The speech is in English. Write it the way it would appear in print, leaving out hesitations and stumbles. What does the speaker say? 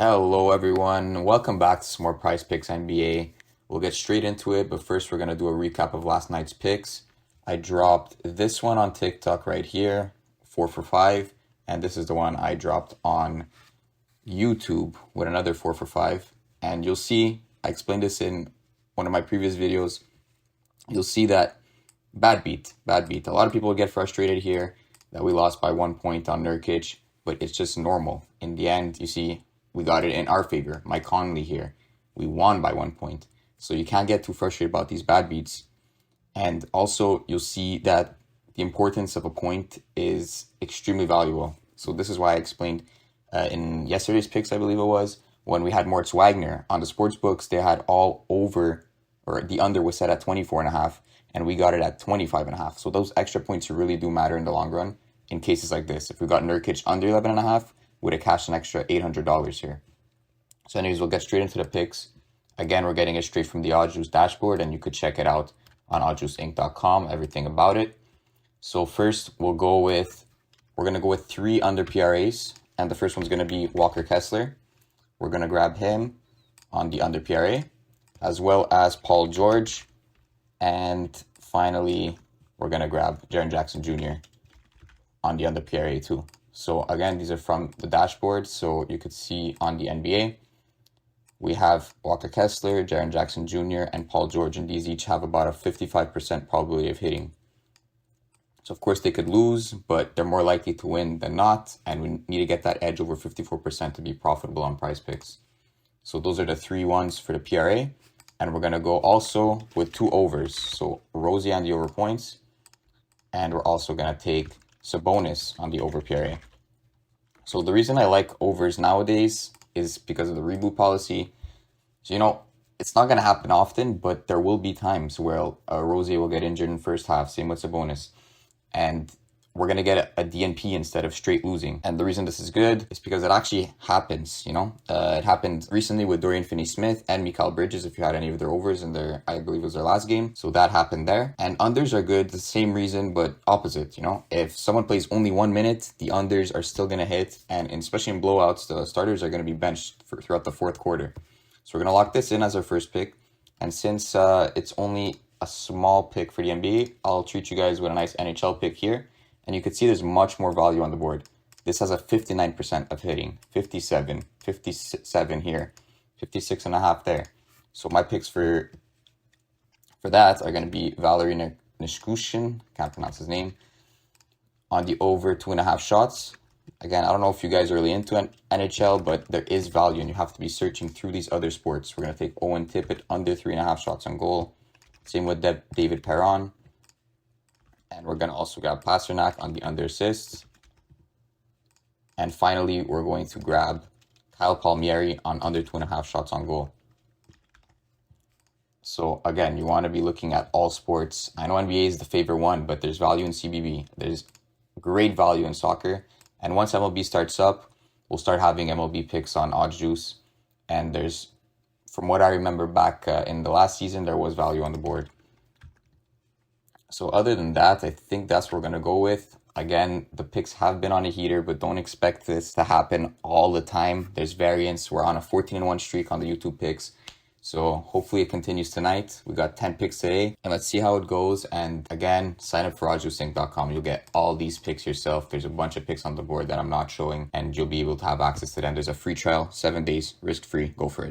Hello, everyone. Welcome back to some more Prizepicks NBA. We'll get straight into it, but first we're going to do a recap of last night's picks. I dropped this one on TikTok right here, 4 for 5, and this is the one I dropped on YouTube with another 4 for 5. And you'll see, I explained this in one of my previous videos. You'll see that bad beat. A lot of people get frustrated here that we lost by 1 point on Nurkic, but it's just normal. In the end, you see, we got it in our favor. Mike Conley here. We won by 1 point. So you can't get too frustrated about these bad beats. And also, you'll see that the importance of a point is extremely valuable. So this is why I explained in yesterday's picks, I believe it was, when we had Moritz Wagner on the sports books, they had all over, or the under was set at 24.5, and we got it at 25.5. So those extra points really do matter in the long run in cases like this. If we got Nurkic under 11.5, would have cashed an extra $800 here. So anyways, we'll get straight into the picks. Again, we're getting it straight from the Odd Juice dashboard, and you could check it out on oddjuiceinc.com, everything about it. So first, we're going to go with 3 under PRAs, and the first one's going to be Walker Kessler. We're going to grab him on the under PRA, as well as Paul George. And finally, we're going to grab Jaren Jackson Jr. on the under PRA too. So again, these are from the dashboard, so you could see on the NBA, we have Walker Kessler, Jaren Jackson Jr., and Paul George, and these each have about a 55% probability of hitting. So of course they could lose, but they're more likely to win than not, and we need to get that edge over 54% to be profitable on Prizepicks. So those are the 3 ones for the PRA, and we're going to go also with 2 overs. So Rosie on the over points, and we're also going to take Sabonis on the over PRA. So the reason I like overs nowadays is because of the reboot policy. So, it's not going to happen often, but there will be times where Rosie will get injured in the first half, same with Sabonis. And we're going to get a DNP instead of straight losing. And the reason this is good is because it actually happens, It happened recently with Dorian Finney-Smith and Mikal Bridges, if you had any of their overs in their, I believe it was their last game. So that happened there. And unders are good, the same reason, but opposite, If someone plays only 1 minute, the unders are still going to hit. And especially in blowouts, the starters are going to be benched throughout the fourth quarter. So we're going to lock this in as our first pick. And since it's only a small pick for the NBA, I'll treat you guys with a nice NHL pick here. And you can see there's much more value on the board. This has a 59% of hitting, 57 here, 56.5 there. So my picks for that are going to be Valery Nichushkin, can't pronounce his name, on the over 2.5 shots. Again, I don't know if you guys are really into NHL, but there is value, and you have to be searching through these other sports. We're going to take Owen Tippett under 3.5 shots on goal. Same with David Perron. And we're going to also grab Pasternak on the under assists. And finally, we're going to grab Kyle Palmieri on under 2.5 shots on goal. So again, you want to be looking at all sports. I know NBA is the favorite one, but there's value in CBB. There's great value in soccer. And once MLB starts up, we'll start having MLB picks on Odd Juice. And from what I remember back in the last season, there was value on the board. So other than that, I think that's what we're going to go with. Again, the picks have been on a heater, but don't expect this to happen all the time. There's variance. We're on a 14-1 streak on the YouTube picks. So hopefully it continues tonight. We got 10 picks today, and let's see how it goes. And again, sign up for oddjuiceinc.com. You'll get all these picks yourself. There's a bunch of picks on the board that I'm not showing, and you'll be able to have access to them. There's a free trial, 7 days, risk-free. Go for it.